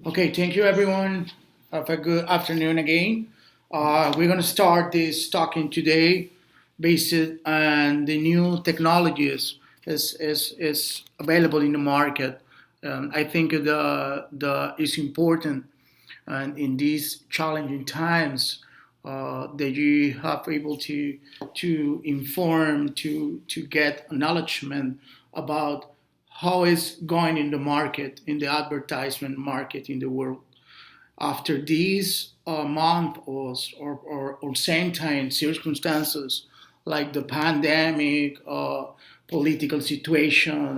Okay, thank you everyone. Have a good afternoon again. We're going to start this talking today based on the new technologies is available in the market. I think the is important and in these challenging times that you have able to inform to get acknowledgement about how is going in the market in the advertisement market in the world after these month or same time circumstances like the pandemic, political situation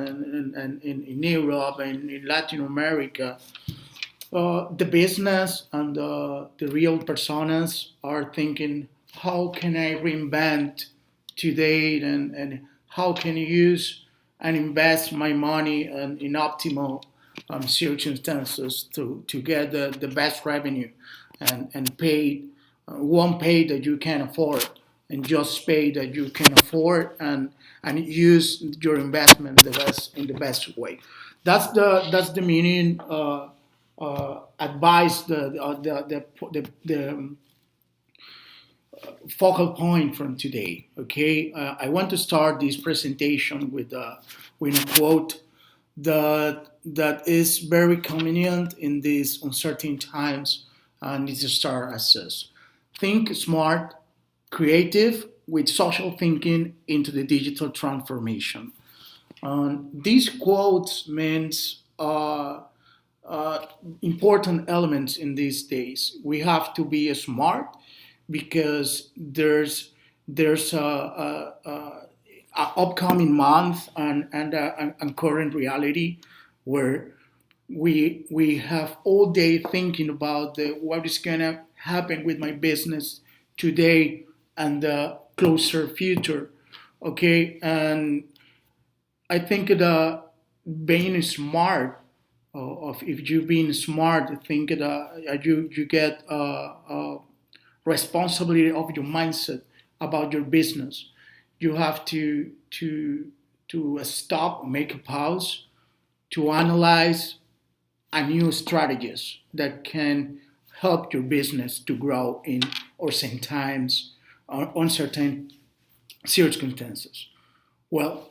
and in Europe and in Latin America, the business and the real personas are thinking, how can I reinvent today and how can I use and invest my money in optimal circumstances to get the best revenue and pay one pay that you can afford and just pay that you can afford and use your investment in the best way. That's the meaning. Advise the focal point from today. Okay, I want to start this presentation with a quote that is very convenient in these uncertain times, and it's a star as says, think smart, creative with social thinking into the digital transformation. These quotes means important elements in these days. We have to be smart because there's a upcoming month and current reality where we have all day thinking about what is gonna happen with my business today and the closer future. Okay, and I think the being smart, of if you being smart, I think that you get responsibility of your mindset about your business. You have to stop, make a pause, to analyze a new strategies that can help your business to grow in or same times uncertain circumstances. Well,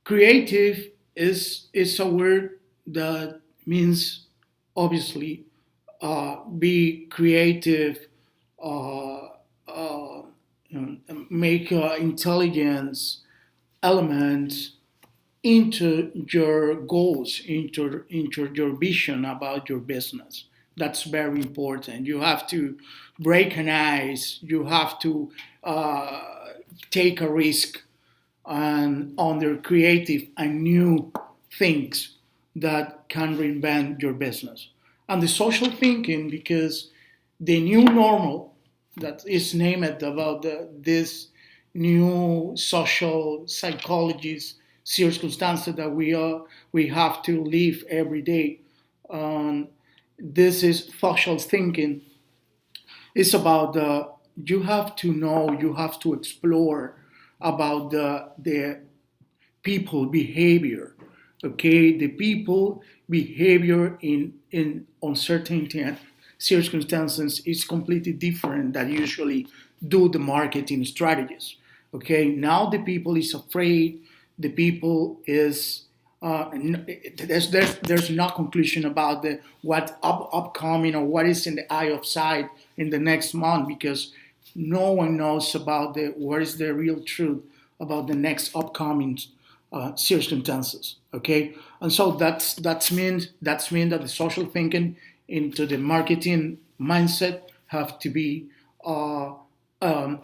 creative is a word that means obviously be creative, uh, uh, make intelligence elements into your goals, into your vision about your business. That's very important. You have to break an ice. You have to take a risk and on their creative and new things that can reinvent your business. And the social thinking, because the new normal that is named about this new social psychologies circumstances that we have to live every day. Um, this is social thinking. It's about you have to know, you have to explore about the people behavior. Okay, the people behavior in uncertainty and circumstances is completely different than usually do the marketing strategies. Okay, now the people is afraid, the people is there's no conclusion about what upcoming or what is in the eye of sight in the next month, because no one knows about what is the real truth about the next upcoming circumstances. Okay, and so that's mean that the social thinking into the marketing mindset have to be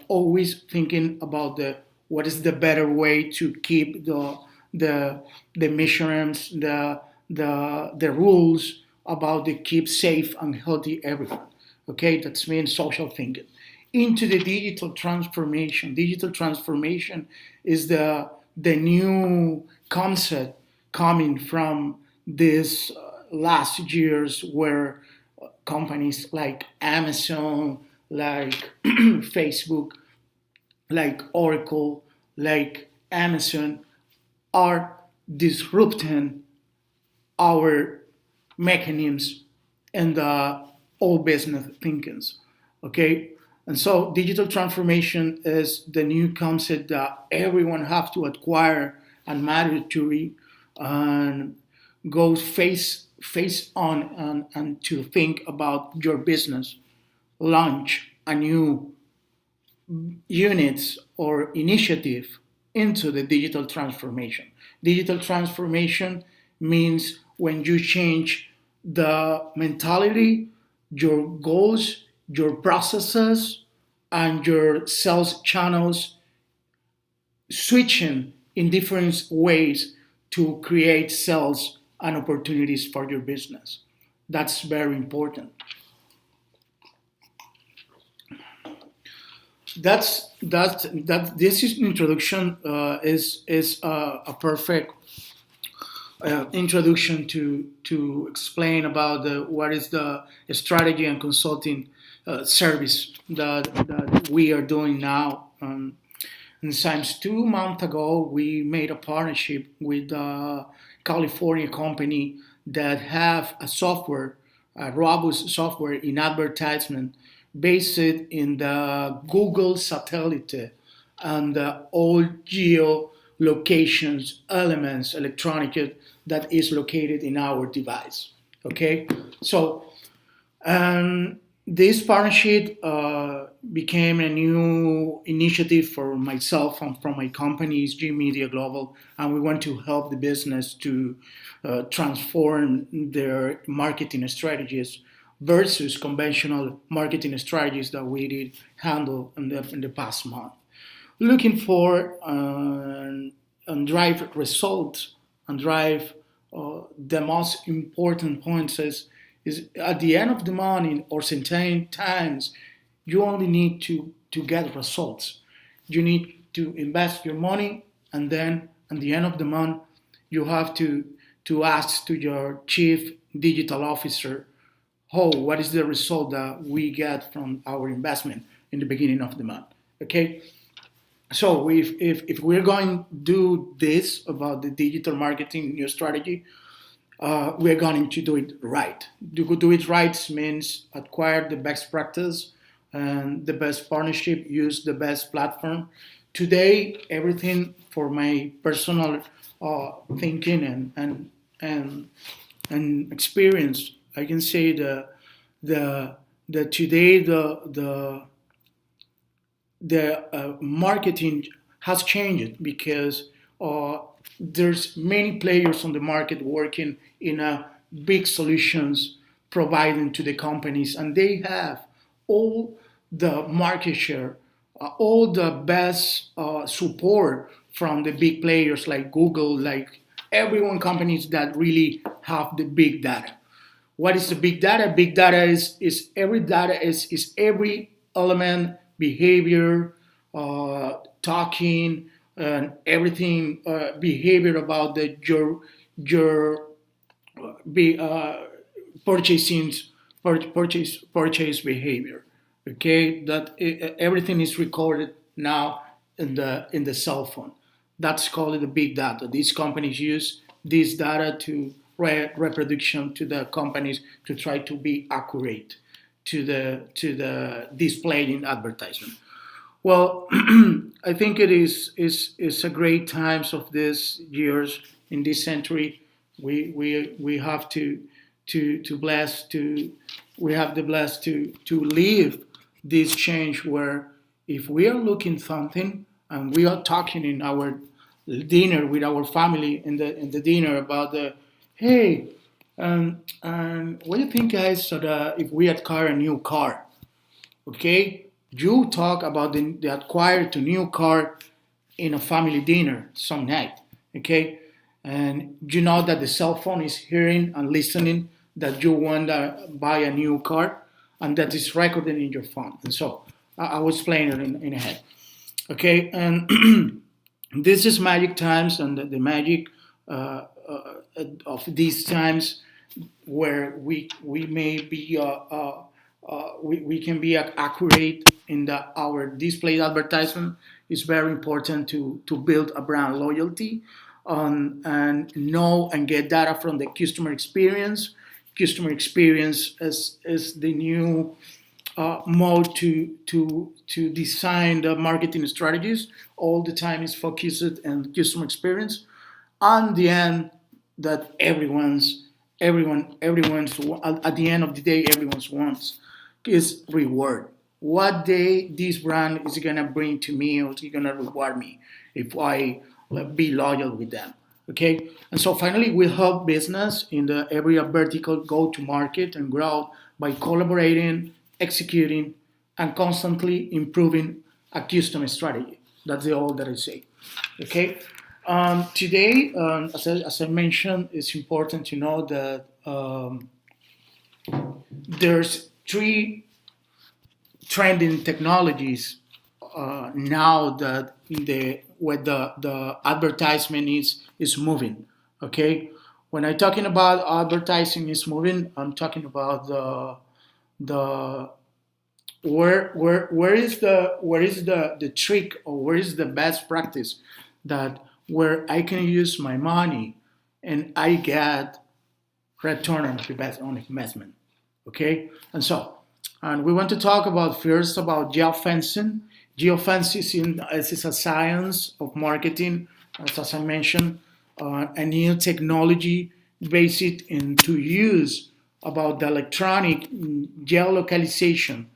always thinking about the what is the better way to keep the the measurements, the rules about the keep safe and healthy everyone. Okay, that's means social thinking. Into the digital transformation. Digital transformation is the new concept coming from this last years where companies like Amazon, like Facebook, like Oracle, like Amazon are disrupting our mechanisms and all business thinkings. Okay, and so digital transformation is the new concept that everyone have to acquire and mandatory and go face on and to think about your business, launch a new units or initiative into the digital transformation. Digital transformation means when you change the mentality, your goals, your processes, and your sales channels, switching in different ways to create sales and opportunities for your business. That's very important. That this is introduction is a perfect introduction to explain about what is the strategy and consulting service that we are doing now. And since 2 months ago, we made a partnership with a California company that have a software, a robust software in advertisement based in the Google satellite and all geo locations, elements, electronic that is located in our device. Okay, so this partnership became a new initiative for myself and from my company, G Media Global, and we want to help the business to transform their marketing strategies versus conventional marketing strategies that we did handle in the past month. Looking for and drive results and drive the most important points is at the end of the month or certain times you only need to get results. You need to invest your money and then at the end of the month you have to ask to your chief digital officer, oh, what is the result that we get from our investment in the beginning of the month. Okay, so if we're going to do this about the digital marketing new strategy, we're going to do it right. Do it right means acquire the best practice and the best partnership, use the best platform. Today, everything for my personal thinking and and experience, I can say the today the marketing has changed because there's many players on the market working in big solutions providing to the companies, and they have all the market share, all the best support from the big players like Google, like everyone companies that really have the big data. What is the big data? Big data is every data is every element, behavior, talking, and everything behavior about your be purchasing purchase behavior. Okay, that everything is recorded now in the cell phone. That's called the big data. These companies use this data to reproduction to the companies to try to be accurate to the display in advertisement. Well, I think it is a great times of these years in this century. We have to bless to we have the bless to live this change where if we are looking something and we are talking in our dinner with our family in the dinner about the hey and what do you think guys so that if we acquire a new car, okay, you talk about the acquired to new car in a family dinner some night, okay, and you know that the cell phone is hearing and listening that you want to buy a new car and that is recorded in your phone. And so I was playing it in head, okay, and this is magic times and the magic of these times where we may be we can be accurate in our display advertisement. It's very important to build a brand loyalty and know and get data from the customer experience, customer experience as the new mode to design the marketing strategies. All the time is focused on customer experience. On the end, that everyone's at the end of the day, everyone's wants is reward. What day this brand is gonna bring to me, or is gonna reward me if I be loyal with them. Okay, and so finally, we help business in the area vertical go to market and grow by collaborating, executing, and constantly improving a customer strategy. That's the all that I say. Okay. Today, as I mentioned, it's important to know that there's three trending technologies now that the where the advertisement is moving. Okay, when I'm talking about advertising is moving, I'm talking about the where is the trick, or where is the best practice that where I can use my money and I get return on investment. Okay, and we want to talk about first about geofencing. Geofencing is a science of marketing, as I mentioned, a new technology based into use about the electronic geolocalization,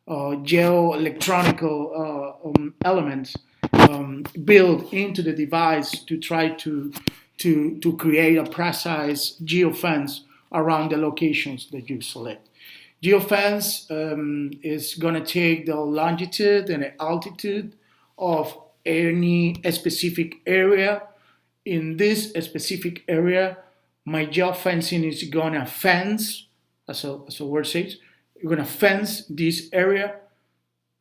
geoelectronic elements built into the device to try to create a precise geofence around the locations that you select. Geofence is going to take the longitude and the altitude of any specific area. In this specific area, my geofencing is going to fence, as a word says, we're going to fence this area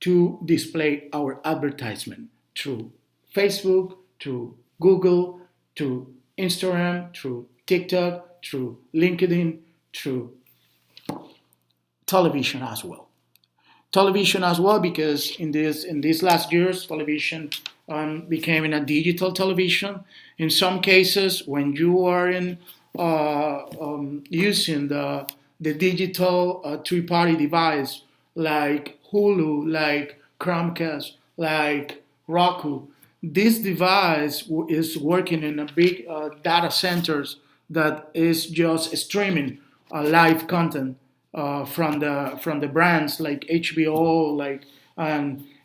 to display our advertisement through Facebook, through Google, through Instagram, through TikTok, through LinkedIn, through television as well. Television as well, because in these last years, television became in a digital television. In some cases, when you are in using the digital three-party device like Hulu, like Chromecast, like Roku, this device is working in a big data centers that is just streaming live content from the brands like HBO, like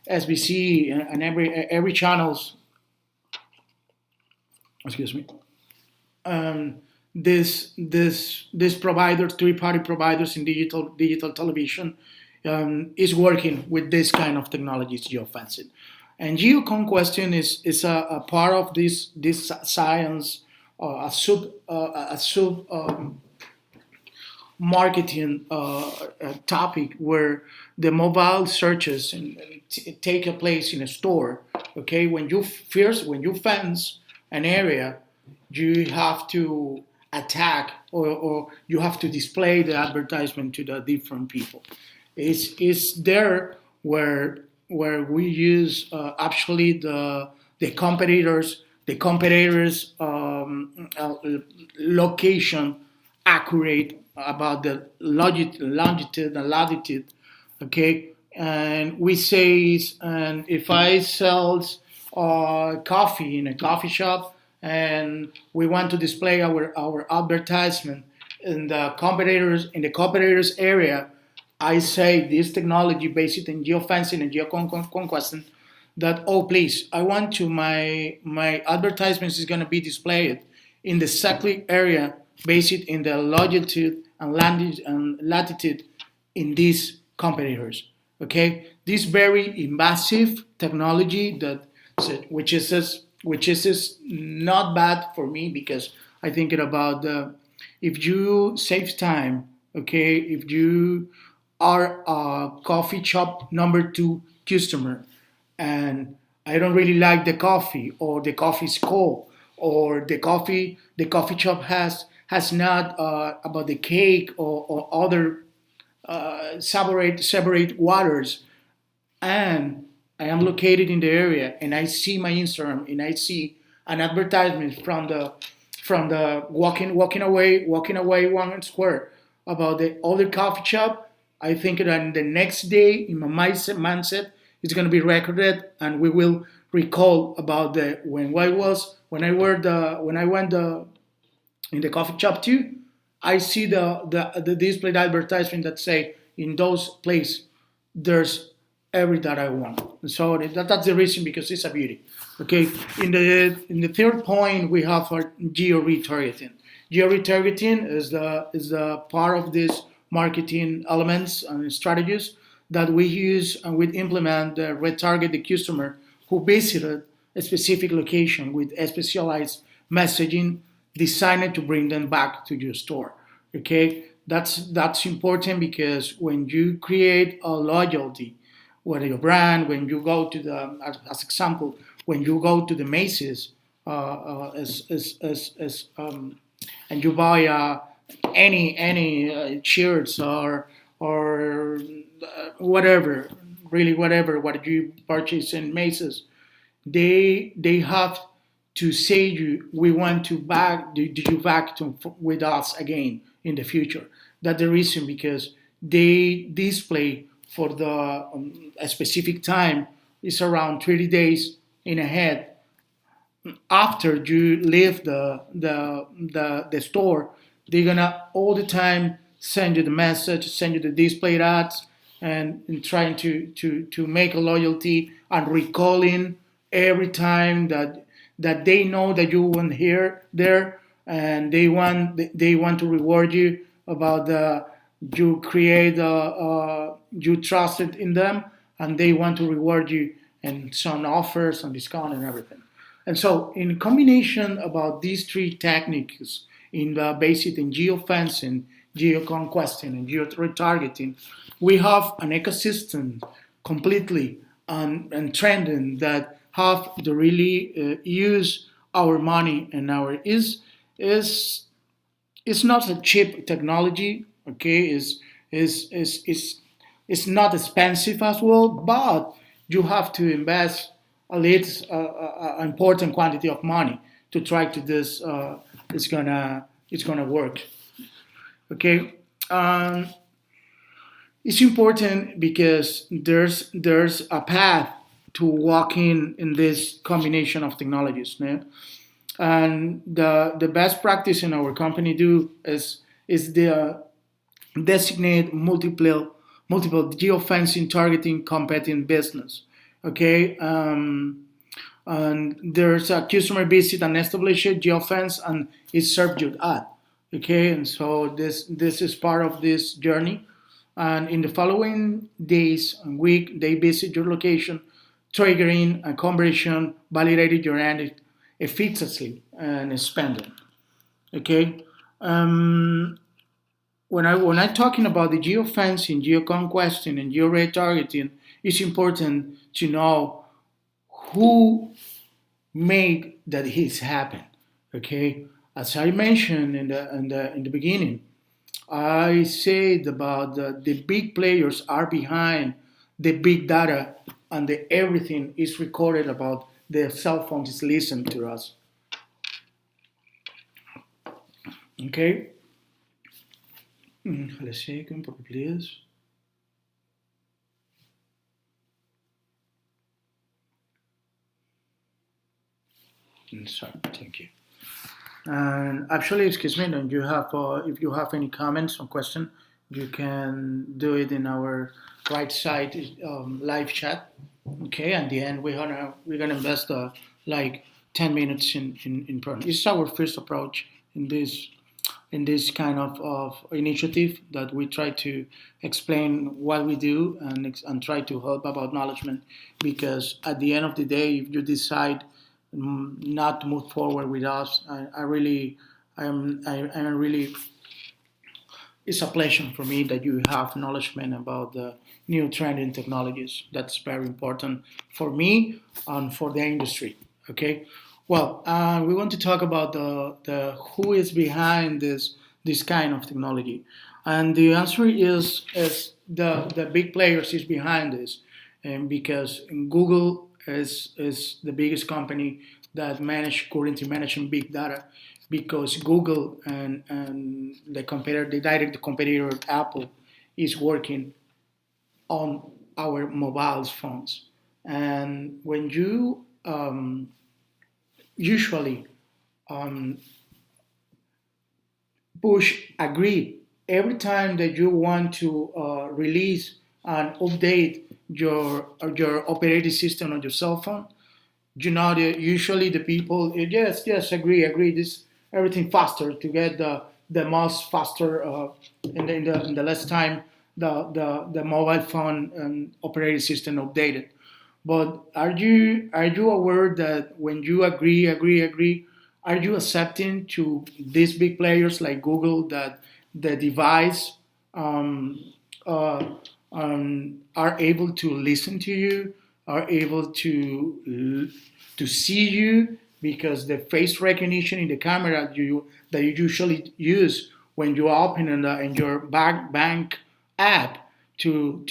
SBC, and every channels. Excuse me. Um, this provider, three-party providers in digital television, is working with this kind of technologies, geofencing. And geoconquesting is a part of this science, a sub marketing topic where the mobile searches take a place in a store. Okay, when you fence an area, you have to attack, or you have to display the advertisement to the different people. It's there where we use actually the competitors location accurate about the longitude and latitude. Okay, and we say, and if I sell coffee in a coffee shop, and we want to display our advertisement in the competitors area, I say this technology based in geofencing and geoconquesting, that, oh please, I want to my advertisements is going to be displayed in the exactly area based in the longitude and latitude in these competitors. Okay, this very invasive technology that which is not bad for me, because I think about if you save time. Okay, if you are a coffee shop number two customer, and I don't really like the coffee, or the coffee is cold, or the coffee shop has not about the cake, or other separate waters, and I am located in the area, and I see my Instagram, and I see an advertisement from the walking away 1 square. about the other coffee shop, I think that the next day in my mindset it's going to be recorded, and we will recall about the when I went in the coffee shop too. I see the displayed advertisement that say in those places there's every that I want. So that's the reason, because it's a beauty. Okay. In the third point, we have our geo retargeting. Geo retargeting is the part of these marketing elements and strategies that we use and we implement to retarget the customer who visited a specific location with a specialized messaging designed to bring them back to your store. Okay, that's important, because when you create a loyalty with your brand, when you go to the, as example, when you go to the Macy's, and you buy any shirts or whatever, really whatever what you purchase in Macy's, they have to say you, we want to back, do you back to with us again in the future. That's the reason, because they display for the a specific time is around 30 days in ahead. After you leave the store, they're gonna all the time send you the message, send you the displayed ads, and trying to make a loyalty and recalling every time that they know that you went here there, and they want to reward you about the you create you trusted in them, and they want to reward you and some offers and discount and everything. And so, in combination about these three techniques, in the basic in geofencing, geoconquesting, and geo-retargeting, we have an ecosystem completely and trending that have to really use our money and our is it's not a cheap technology. Okay, is not expensive as well, but you have to invest a little important quantity of money to try to this. It's gonna work. Okay, it's important because there's a path to walk in this combination of technologies. No? And the best practice in our company do is the designate multiple geofencing targeting competing business. Okay, and there's a customer visit and established geofence and it's served your ad. Okay, and so this is part of this journey. And in the following days and week, they visit your location, triggering a conversion, validated your ad efficiently and spending. Okay. When I talking about the geofencing, geoconquesting, and geo-retargeting, it's important to know who made that this happen. Okay, as I mentioned in the beginning, I said about the big players are behind the big data, and the everything is recorded about the cell phone is listened to us. Okay. Let's see, please. Sorry, thank you. And actually, excuse me, and you have if you have any comments or question, you can do it in our right side live chat. Okay, at the end we're gonna invest like 10 minutes in front. This is our first approach in this kind of initiative that we try to explain what we do and try to help about knowledgement, because at the end of the day, if you decide not to move forward with us, I really I'm really, it's a pleasure for me that you have knowledgement about the new trending technologies. That's very important for me and for the industry. Okay. Well, we want to talk about the who is behind this kind of technology, and the answer is the big players is behind this, and because Google is the biggest company that manage currently managing big data because Google and the competitor, the direct competitor Apple, is working on our mobile phones. And when you usually um, push agree every time that you want to release and update your operating system on your cell phone, you know, usually the people, yes, yes, agree, this everything faster to get the most faster in the less time the mobile phone and operating system updated. But are you aware that when you agree, are you accepting to these big players like Google that the device um, uh, are able to listen to you, are able to see you because the face recognition in the camera that you usually use when you open in your bank app to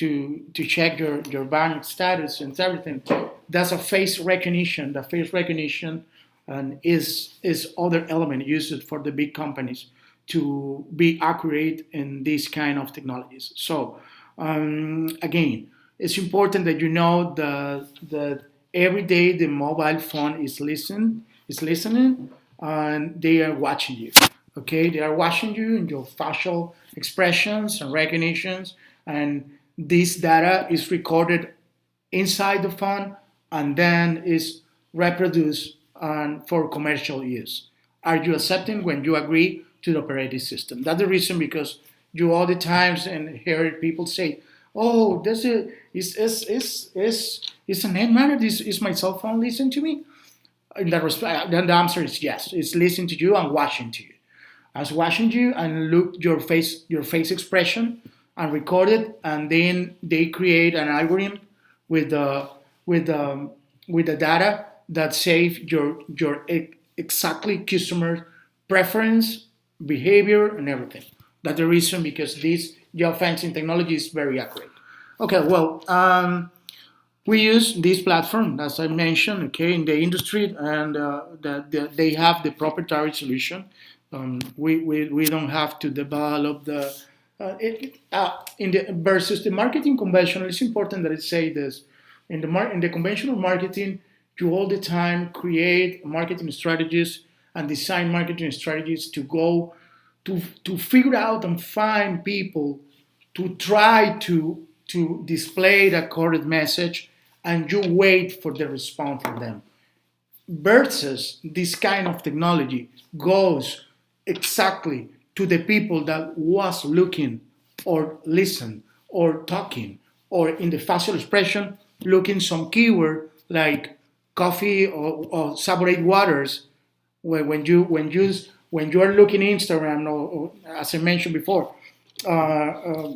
check your bank status and everything. That's a face recognition. The face recognition and is other element used for the big companies to be accurate in these kind of technologies. So again, it's important that you know that every day the mobile phone is listening and they are watching you. Okay, they are watching you in your facial expressions and recognitions, and this data is recorded inside the phone and then is reproduced for commercial use. Are you accepting when you agree to the operating system? That's the reason because you all the times and hear people say, "Oh, this is a net matter. This is my cell phone listen to me." In that respect, then the answer is yes. It's listening to you and watching to you. As watching you and look your face expression and record it, and then they create an algorithm with the with the with the data that save your exactly customer preference, behavior, and everything. That's the reason because this geofencing technology is very accurate. Okay, well, we use this platform, as I mentioned, okay, in the industry, and they have the proprietary solution. We don't have to develop the in the versus the marketing conventional. It's important that I say this. In the conventional marketing, you all the time create marketing strategies and design marketing strategies to go to figure out and find people to try to display the correct message, and you wait for the response from them. Versus this kind of technology goes exactly to the people that was looking or listen or talking or in the facial expression looking some keyword like coffee or saborate waters when you are looking Instagram or as I mentioned before uh,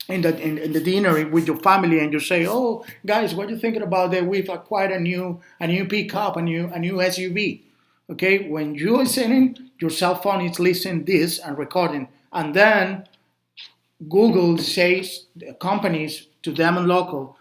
in the dinner with your family and you say, "Oh, guys, what are you thinking about that we've acquired a new pickup, a new SUV?" Okay, when you are listening, your cell phone is listening this and recording, and then Google says the companies to them and local.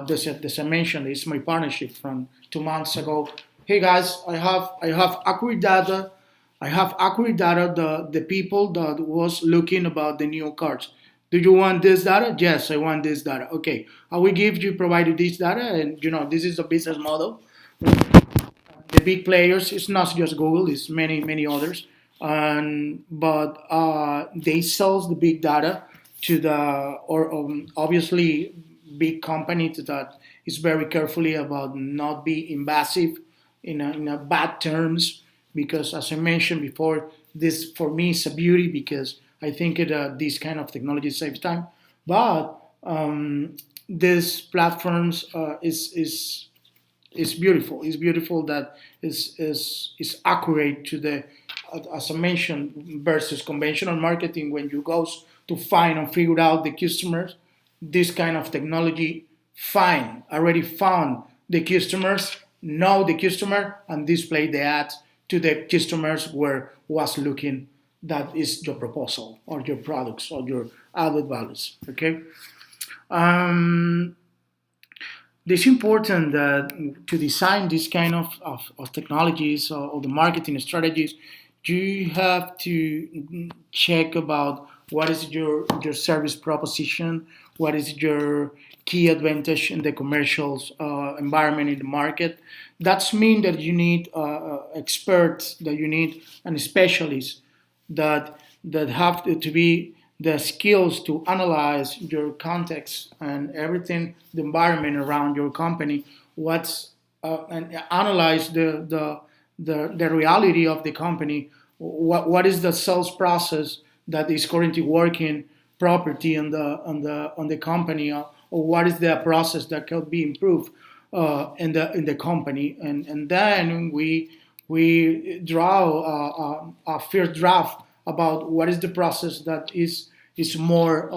This I mentioned is my partnership from 2 months ago. Hey guys, I have accurate data. I have accurate data. The people that was looking about the new cars. Do you want this data? Yes, I want this data. Okay, I will give you provided this data, and this is a business model. The big players. It's not just Google. It's many others. But they sell the big data to the or obviously big company that is very carefully about not be invasive in a bad terms because as I mentioned before, this for me is a beauty because I think this kind of technology saves time. But these platforms is beautiful. It's beautiful that is accurate to the, as I mentioned, versus conventional marketing when you go to find and figure out the customers. This kind of technology already found the customers, know the customer, and display the ads to the customers where was looking. That is your proposal or your products or your added values. Okay. Um, it's important that to design this kind of technologies or the marketing strategies, you have to check about what is your service proposition, what is your key advantage in the commercial environment in the market. That's mean that you need experts, that you need and specialists that have to be the skills to analyze your context and everything, the environment around your company, what's and analyze the reality of the company, what is the sales process that is currently working property on the company, or what is the process that can be improved in the company, and then we draw a first draft about what is the process that is more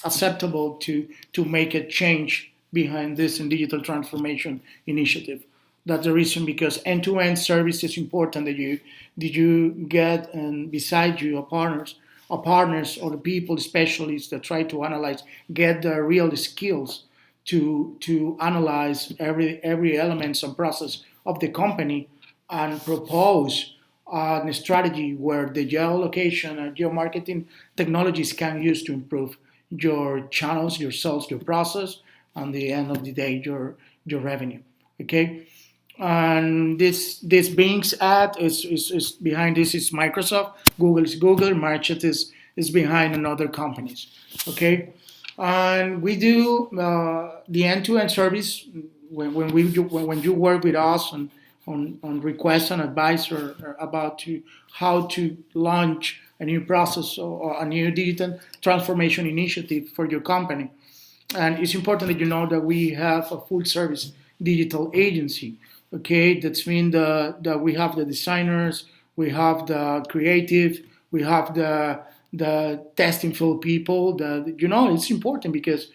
acceptable to make a change behind this in digital transformation initiative. That's the reason, because end-to-end service is important, that you get and beside you are partners or the people specialists that try to analyze, get the real skills to analyze every elements and process of the company, and propose a strategy where the geolocation and geomarketing technologies can use to improve your channels, your sales, your process, and the end of the day, your revenue. Okay, and this Bing's ad is behind this is Microsoft, Google is Google, Market is behind another companies. Okay, and we do the end-to-end service when you work with us on request and advice or about how to launch a new process or a new digital transformation initiative for your company. And it's important that you know that we have a full service digital agency. Okay, that's mean that we have the designers, we have the creative, we have the testing for people. That it's important because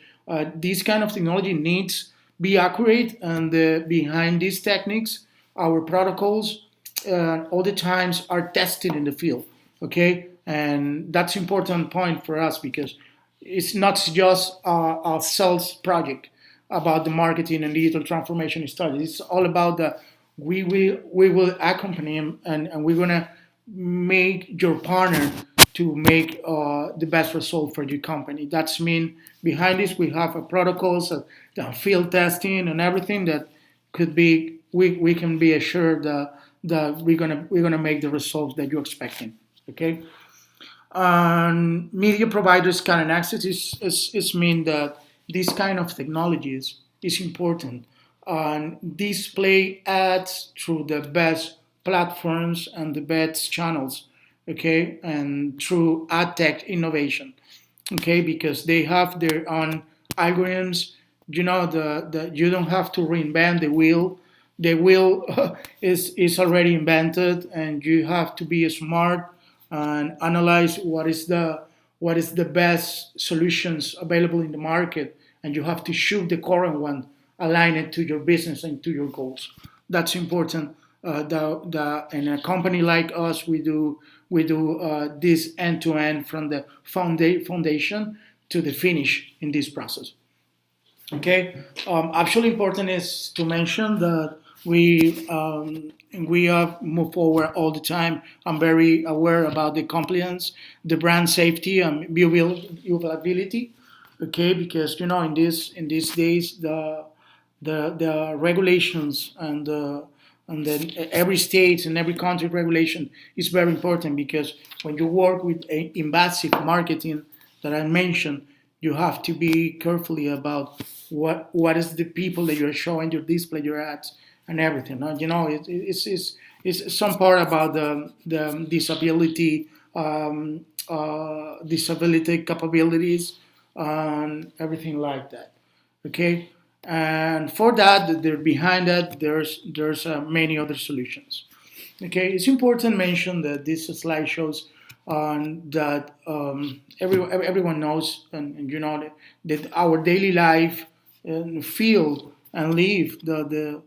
this kind of technology needs be accurate, and behind these techniques, our protocols all the times are tested in the field. Okay, and that's important point for us because it's not just a sales project about the marketing and digital transformation study. It's all about the we will accompany him, and we're gonna make your partner to make the best result for your company. That's mean behind this we have a protocols, the field testing, and everything that could be we can be assured that we're gonna make the results that you're expecting. Okay, and media providers can access is mean that this kind of technologies is important, and display ads through the best platforms and the best channels. Okay, and through ad tech innovation. Okay, because they have their own algorithms. The you don't have to reinvent the wheel. The wheel is already invented, and you have to be smart and analyze what is the best solutions available in the market, and you have to choose the current one, align it to your business and to your goals. That's important. In a company like us, we do this end to end from the foundation to the finish in this process. Okay. Actually, important is to mention that we have moved forward all the time. I'm very aware about the compliance, the brand safety, and viewability. Okay, because in these days the regulations and every state and every country regulation is very important, because when you work with invasive marketing that I mentioned, you have to be carefully about what is the people that you're showing your display, your ads, and everything. It's some part about the disability capabilities and everything like that. Okay, and for that, there behind that there's many other solutions. Okay, it's important to mention that this slide shows that everyone knows, and that our daily life and feel and live the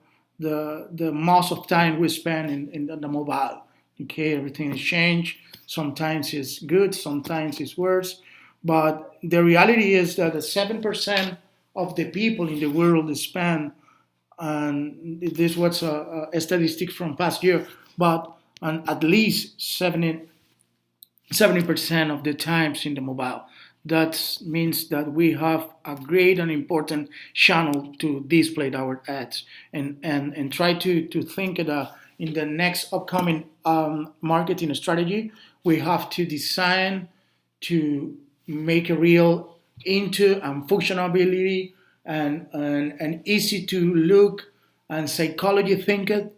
most of time we spend in the mobile. Okay, everything is changed. Sometimes it's good, sometimes it's worse, but the reality is that 7% of the people in the world spend, and this was a statistic from past year, but at least 70% of the times in the mobile. That means that we have a great and important channel to display our ads, and try to think in the next upcoming marketing strategy. We have to design to make a real into and functionality, and easy to look and psychology thinking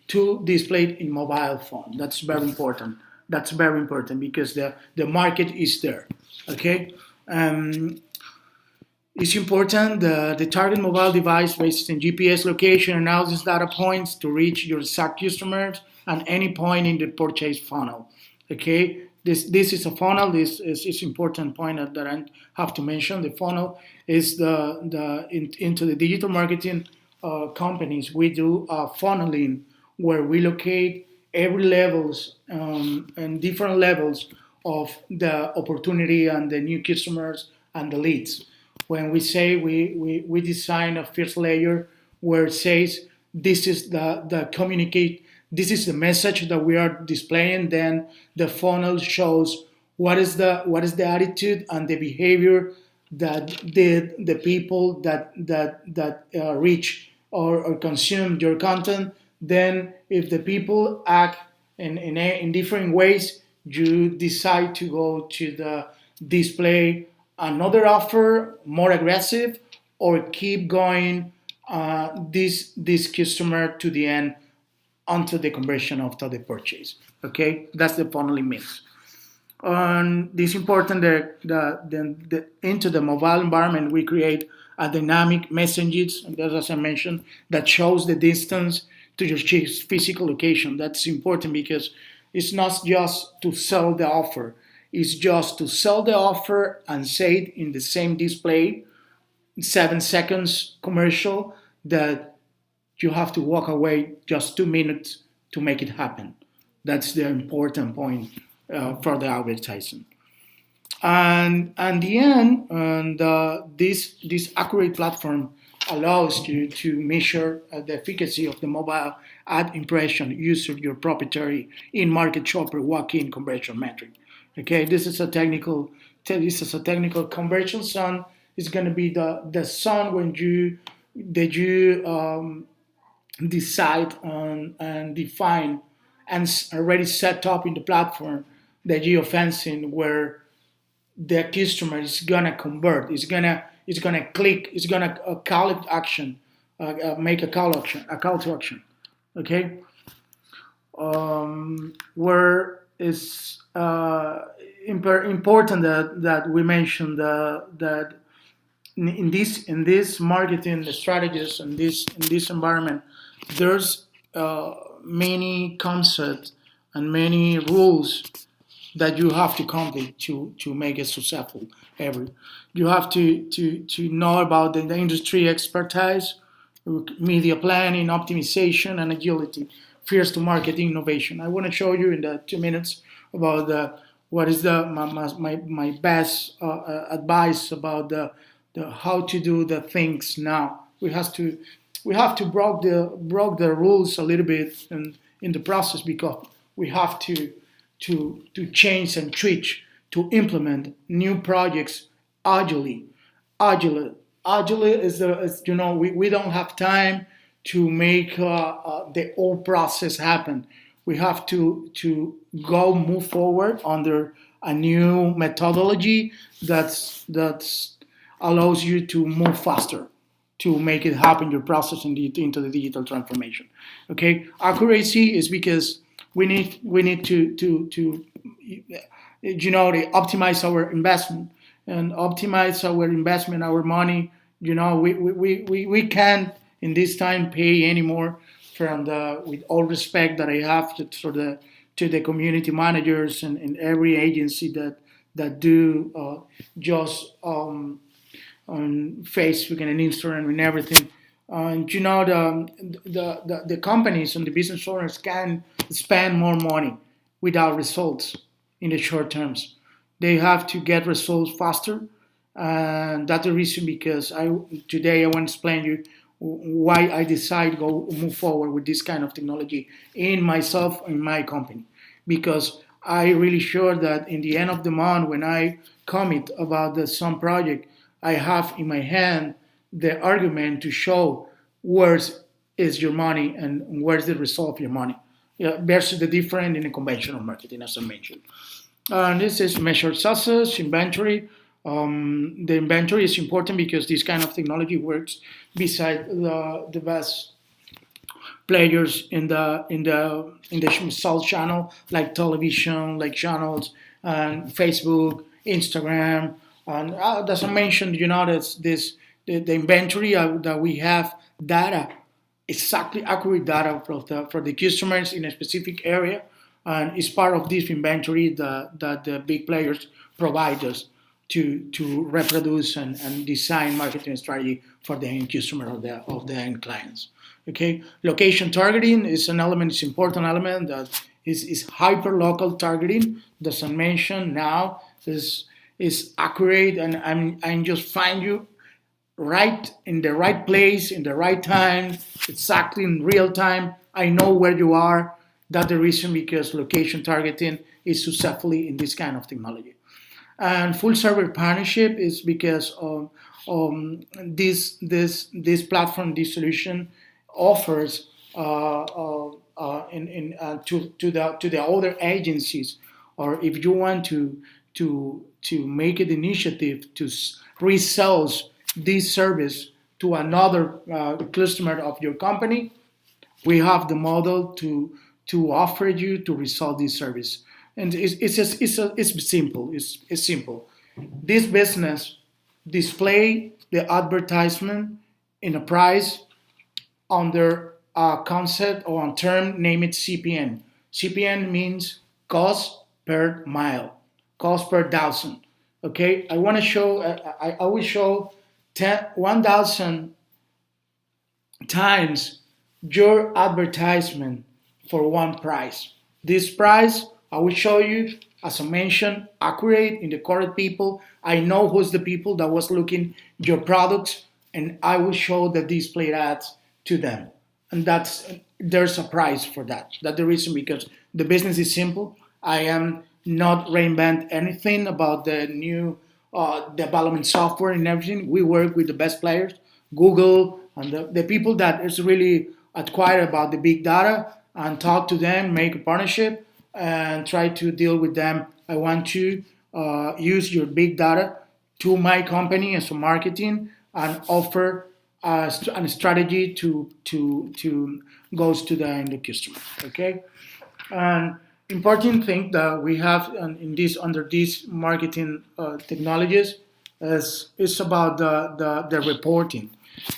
to display it in mobile phone. That's very important. That's very important because the market is there. Okay. Um, it's important the target mobile device based on GPS location and all these data points to reach your exact customers at any point in the purchase funnel. Okay, this is a funnel. This is important point that I have to mention. The funnel is into the digital marketing companies. We do funneling where we locate every levels and different levels of the opportunity and the new customers and the leads. When we say we design a first layer where it says this is the communicate, this is the message that we are displaying, then the funnel shows what is the attitude and the behavior that the people that reach or consume your content. Then if the people act in different ways, you decide to go to the display another offer more aggressive, or keep going this customer to the end until the conversion after the purchase. Okay, that's the funneling mix. And this important into the mobile environment we create a dynamic messages, as I mentioned, that shows the distance to your physical location. That's important because it's not just to sell the offer, it's just to sell the offer and say it in the same display, 7 seconds commercial, that you have to walk away just 2 minutes to make it happen. That's the important point for the advertising. And the end, and this accurate platform allows you to measure the efficacy of the mobile ad impression using your proprietary in-market shopper walk-in conversion metric. Okay, this is a technical conversion sum. Is going to be the sum when you decide on and define and already set up in the platform the geofencing where the customer is gonna convert. It's gonna click. It's gonna call it action, make a call to action. Okay, where is important that we mentioned that in this marketing strategies in this environment, there's many concepts and many rules that you have to complete to make it successful. Every You have to know about the industry expertise, media planning, optimization, and agility. First to market innovation. I want to show you in the 2 minutes about what is my best advice about the how to do the things now. We have to broke the rules a little bit in the process, because we have to change and switch to implement new projects agilely. Agile, agile we don't have time to make the old process happen. We have to go move forward under a new methodology that's allows you to move faster to make it happen your process into the digital transformation. Okay, accuracy is because we need to optimize our investment, and optimize our investment, our money. We can't in this time pay anymore from the with all respect that I have to the community managers and every agency that do just on Facebook and Instagram and everything. And the companies and the business owners can spend more money without results in the short terms. They have to get results faster, and that's the reason because today I want to explain you why I decide go move forward with this kind of technology in myself in my company, because I really sure that in the end of the month when I commit about some project, I have in my hand the argument to show where is your money and where's the result of your money, yeah, versus the different in the conventional marketing, as I mentioned. And this is measured success, inventory. The inventory is important because this kind of technology works beside the best players in the sales channel like television, like channels, and Facebook, Instagram, and as I mentioned, that's the inventory that we have data, exactly accurate data for the customers in a specific area, and it's part of this inventory that the big players provide us to reproduce and design marketing strategy for the end customer of the end clients. Okay, location targeting is an element, it's an important element that is hyper local targeting. Doesn't mention now is accurate, and I'm just find you right in the right place in the right time, exactly in real time. I know where you are. That's the reason because location targeting is successfully in this kind of technology. And full server partnership is because this platform, this solution offers to the other agencies, or if you want to make an initiative to resell this service to another customer of your company, we have the model to offer you to resell this service. And it's simple. It's simple. This business display the advertisement in a price under a concept or a term named CPN. CPN means cost per mile, cost per thousand. Okay, I want to show. I will show 1,000 times your advertisement for one price. This price I will show you, as I mentioned, accurate in the correct people. I know who's the people that was looking your products, and I will show the display ads to them. And there's a price for that. That's the reason because the business is simple. I am not reinvent anything about the new development software and everything. We work with the best players, Google, and the people that is really acquired about the big data, and talk to them, make a partnership, and try to deal with them. I want to use your big data to my company as a marketing and offer a strategy to goes to the end customer. Okay, and important thing that we have in this under these marketing technologies is about the reporting.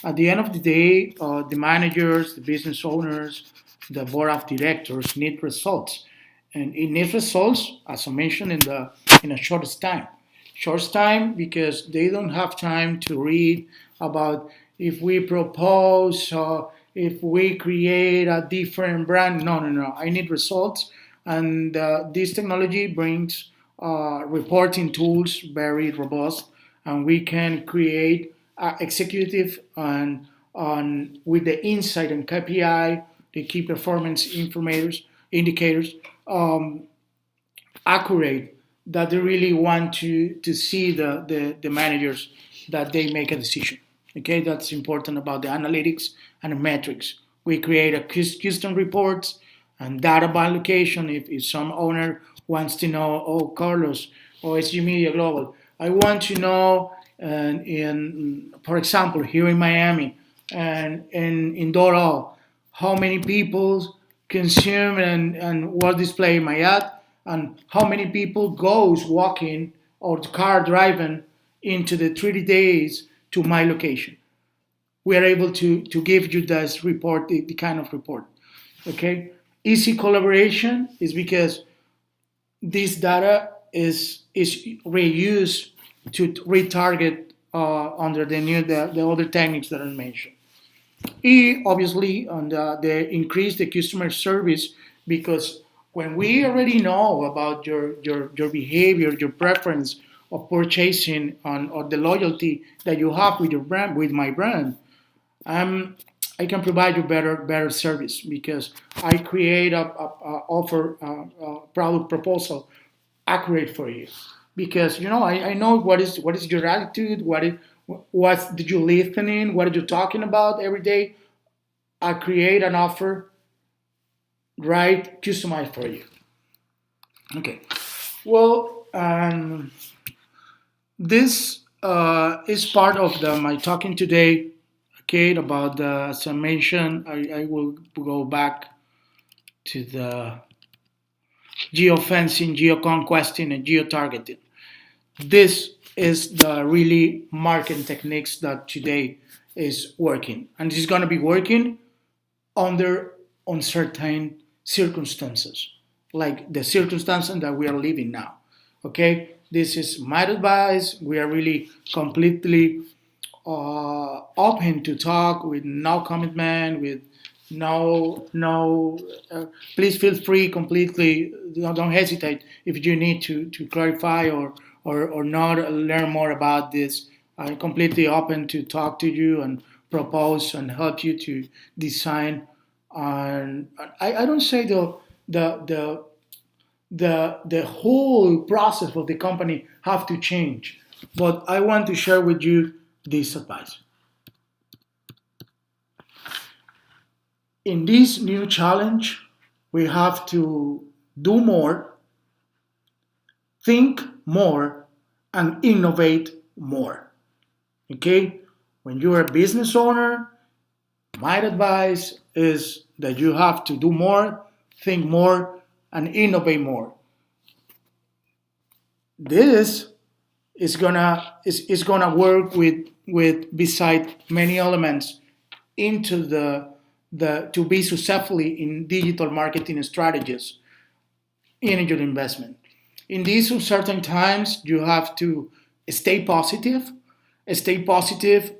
At the end of the day, the managers, the business owners, the board of directors need results, and it needs results, as I mentioned, in a shortest time. Short time because they don't have time to read about if we propose or if we create a different brand. No, no, no. I need results, and this technology brings reporting tools very robust, and we can create executive and on with the insight and KPI, the key performance indicators, um, accurate, that they really want to see the managers that they make a decision. Okay, that's important about the analytics and the metrics. We create a custom reports and data by location. If some owner wants to know, oh, Carlos, or SG Media Global, I want to know, for example, here in Miami and in Doral, how many people consume and what display my ad, and how many people goes walking or car driving into the 30 days to my location. We are able to give you this report, the kind of report. Okay, easy collaboration is because this data is reused to retarget under the other techniques that I mentioned. Obviously, on the increase the customer service, because when we already know about your behavior, your preference of purchasing on or the loyalty that you have with your brand, with my brand, um, I can provide you better service because I create a offer product proposal accurate for you because I know what is your attitude, what did you listening, what are you talking about every day. I create an offer right customized for you. Okay. Well, this is part of my talking today, okay, about the, as I mentioned, I will go back to the geofencing, geoconquesting, and geotargeting. This is the really marketing techniques that today is working, and it's going to be working under uncertain circumstances, like the circumstances that we are living now. Okay, this is my advice. We are really completely open to talk with no commitment, with no. Please feel free completely. Don't hesitate if you need to clarify or not learn more about this. I'm completely open to talk to you and propose and help you to design. And I don't say the the the whole process of the company have to change, but I want to share with you this advice. In this new challenge, we have to do more, think more, and innovate more. Okay? When you're a business owner, my advice is that you have to do more, think more, and innovate more. This is gonna work with beside many elements into the to be successfully in digital marketing strategies in your investment. In these uncertain times, you have to stay positive. Stay positive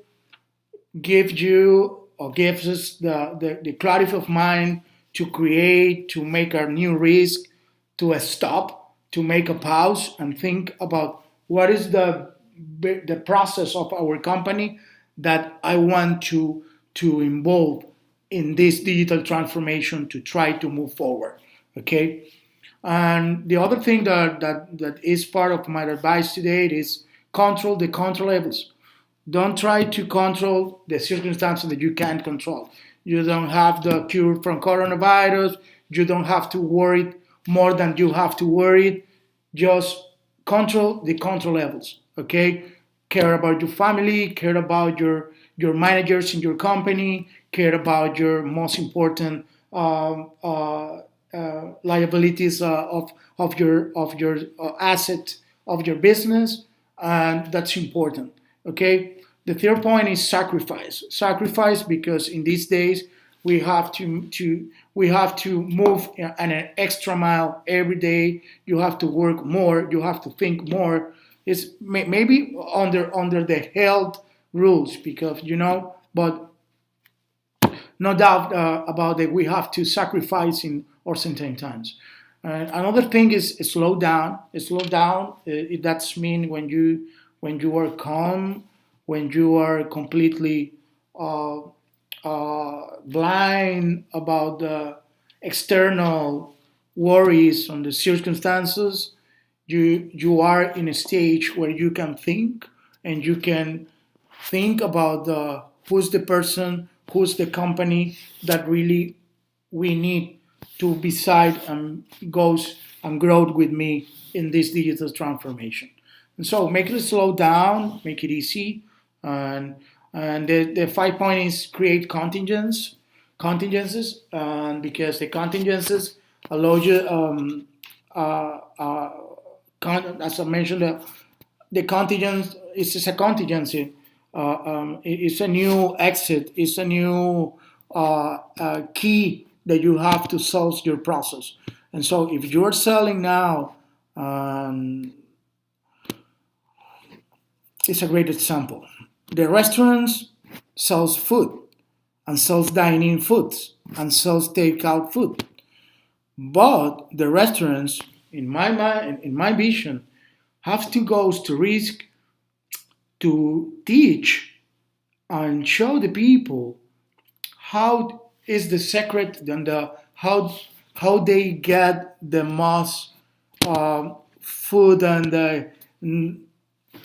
gives you or gives us the clarity of mind to create, to make a new risk, to stop, to make a pause and think about what is the process of our company that I want to involve in this digital transformation to try to move forward. Okay. And the other thing that is part of my advice today is control the controllables. Don't try to control the circumstances that you can't control. You don't have the cure from coronavirus. You don't have to worry more than you have to worry. Just control the control levels. Okay? Care about your family, care about your managers in your company, care about your most important liabilities of your asset of your business, and that's important. Okay. The third point is sacrifice. Sacrifice because in these days we have to move an extra mile every day. You have to work more. You have to think more. It's maybe under the health rules because but no doubt about that we have to sacrifice in or certain times. Another thing is slow down. Slow down. That's mean when you are calm, when you are completely uh, blind about the external worries on the circumstances. You are in a stage where you can think and you can think about who's the person, who's the company that really we need to beside and goes and grow with me in this digital transformation. And so make it slow down, make it easy, and the 5 point is create contingencies, and because the contingencies allow you, uh, uh, as I mentioned, the contingent is just a contingency. It's a new exit. It's a new key that you have to solve your process. And so, if you're selling now, um, it's a great example. The restaurants sells food and sells dining foods and sells takeout food. But the restaurants, in my mind, in my vision, have to go to risk to teach and show the people how is the secret and how they get the most food and the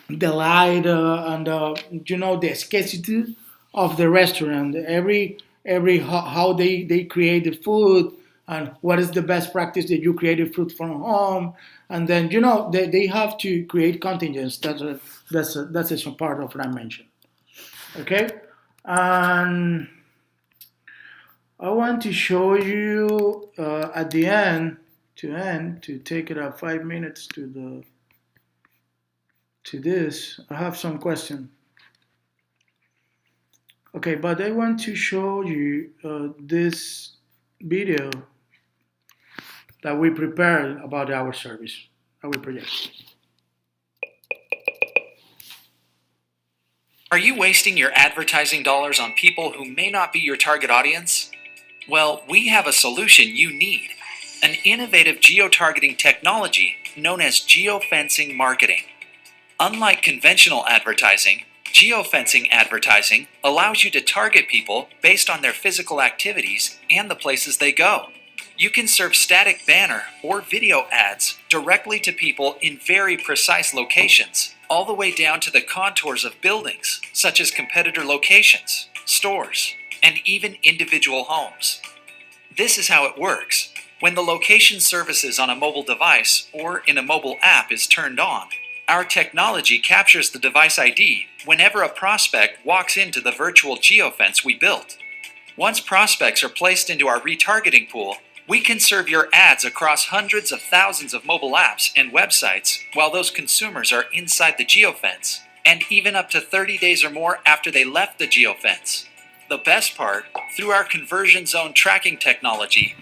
light and the scarcity of the restaurant. Every how they create the food and what is the best practice that you create the food from home, and then they have to create contingents. That's a part of what I mentioned. Okay, and I want to show you at the end to take it up 5 minutes to this. I have some question. Okay, but I want to show you this video that we prepared about our service, our project. Are you wasting your advertising dollars on people who may not be your target audience? Well, we have a solution you need. An innovative geo-targeting technology known as geofencing marketing. Unlike conventional advertising, geofencing advertising allows you to target people based on their physical activities and the places they go. You can serve static banner or video ads directly to people in very precise locations, all the way down to the contours of buildings, such as competitor locations, stores, and even individual homes. This is how it works. When the location services on a mobile device or in a mobile app is turned on, our technology captures the device ID whenever a prospect walks into the virtual geofence we built. Once prospects are placed into our retargeting pool, we can serve your ads across hundreds of thousands of mobile apps and websites while those consumers are inside the geofence, and even up to 30 days or more after they left the geofence. The best part, through our conversion zone tracking technology,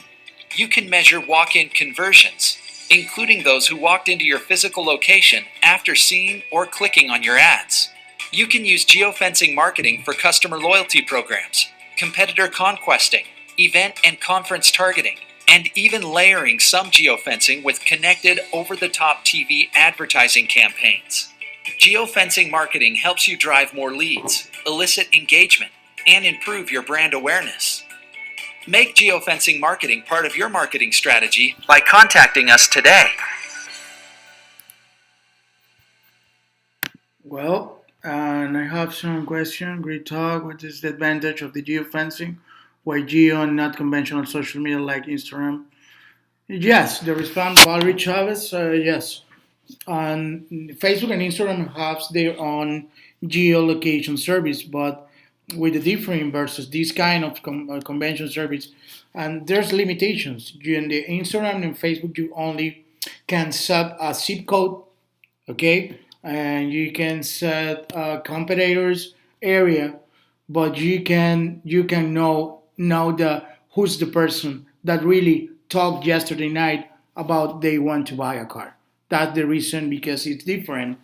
you can measure walk-in conversions, including those who walked into your physical location after seeing or clicking on your ads. You can use geofencing marketing for customer loyalty programs, competitor conquesting, event and conference targeting, and even layering some geofencing with connected over-the-top TV advertising campaigns. Geofencing marketing helps you drive more leads, elicit engagement, and improve your brand awareness. Make geofencing marketing part of your marketing strategy by contacting us today. Well, and I have some question. Great talk. What is the advantage of the geofencing? Why geo and not conventional social media like Instagram? Yes, the response Valerie Chavez. Yes, and Facebook and Instagram have their own geolocation service, but with the different versus this kind of convention service, and there's limitations. You in the Instagram and Facebook, you only can set a zip code, okay, and you can set a competitors area, but you can know the who's the person that really talked yesterday night about they want to buy a car. That's the reason because it's different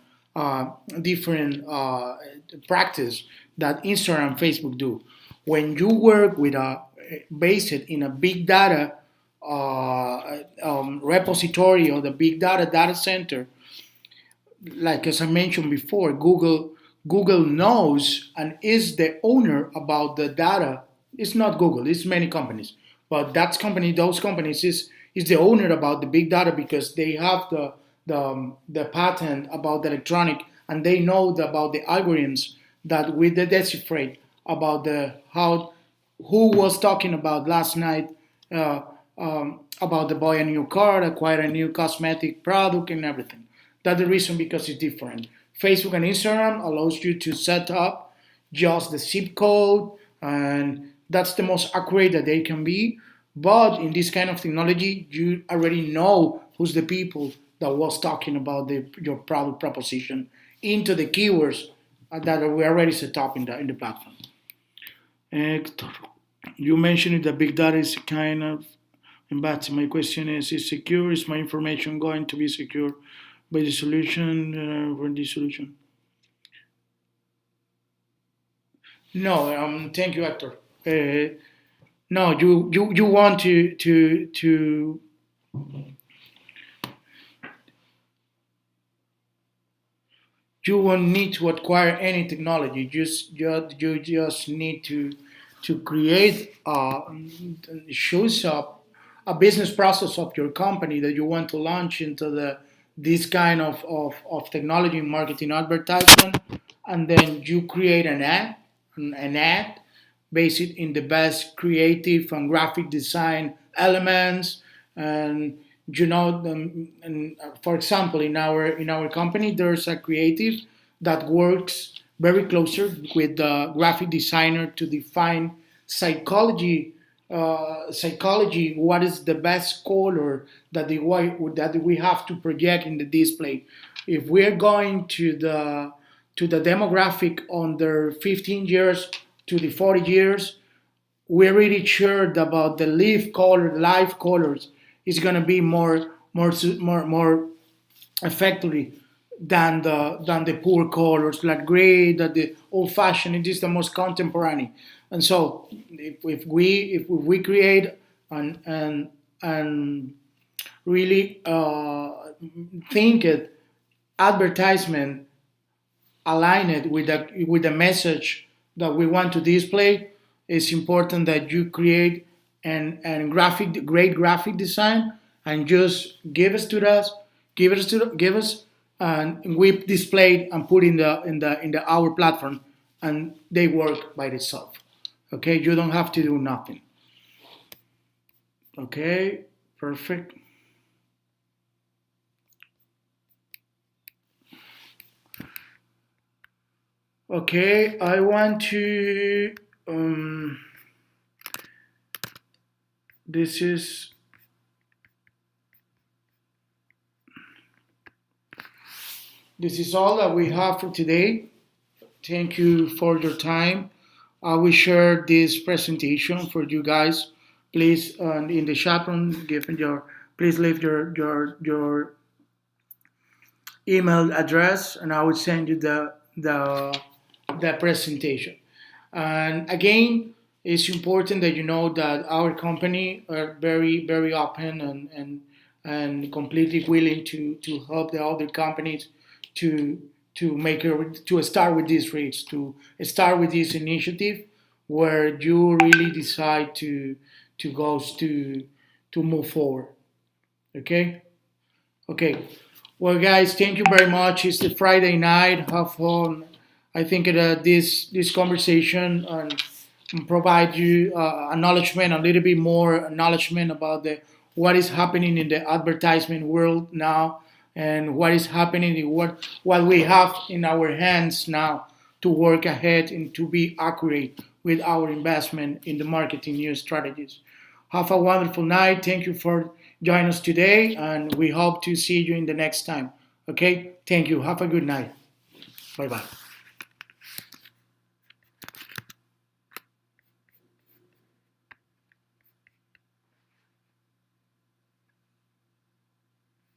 practice that Instagram and Facebook do. When you work with a based in a big data repository or the big data center, like as I mentioned before, Google knows and is the owner about the data. It's not Google, it's many companies. But those companies is the owner about the big data because they have the patent about the electronic and they know about the algorithms that we decipherate about the how who was talking about last night uh, about the buy a new car, acquire a new cosmetic product, and everything. That's the reason because it's different. Facebook and Instagram allows you to set up just the zip code, and that's the most accurate that they can be. But in this kind of technology, you already know who's the people that was talking about your product proposition into the keywords that we already set up in the platform. Hector, you mentioned that big data is kind of, but my question is secure? Is my information going to be secure by the solution, for this solution? No, thank you, Hector. No, you want to you won't need to acquire any technology. You just need to create shows up a business process of your company that you want to launch into this kind of technology marketing advertisement, and then you create an ad based in the best creative and graphic design elements. And and for example, in our company there's a creative that works very closer with the graphic designer to define psychology, what is the best color that we have to project in the display. If we're going to the demographic under 15 years to the 40 years, we're really sure about the live colors is going to be more effectively than the poor colors like gray, that the old fashioned. It is the most contemporary. And so if we create and really think it advertisement, align it with the message that we want to display, it's important that you create an great graphic design and just give us, and we display it and put in the our platform, and they work by themselves. Okay, you don't have to do nothing. Okay, perfect. Okay, I want to. This is this is all that we have for today. Thank you for your time. I will share this presentation for you guys. Please, in the chat room, please leave your email address, and I will send you the presentation. And again, it's important that you know that our company are very open and completely willing to help the other companies to to start with this race, to start with this initiative where you really decide to move forward. Okay. Okay. Well, guys, thank you very much. It's the Friday night. Have fun. I think this conversation provide you acknowledgement, a little bit more acknowledgement about the what is happening in the advertisement world now, and what is happening in what we have in our hands now to work ahead and to be accurate with our investment in the marketing new strategies. Have a wonderful night. Thank you for joining us today, and we hope to see you in the next time. Okay? Thank you. Have a good night. Bye bye.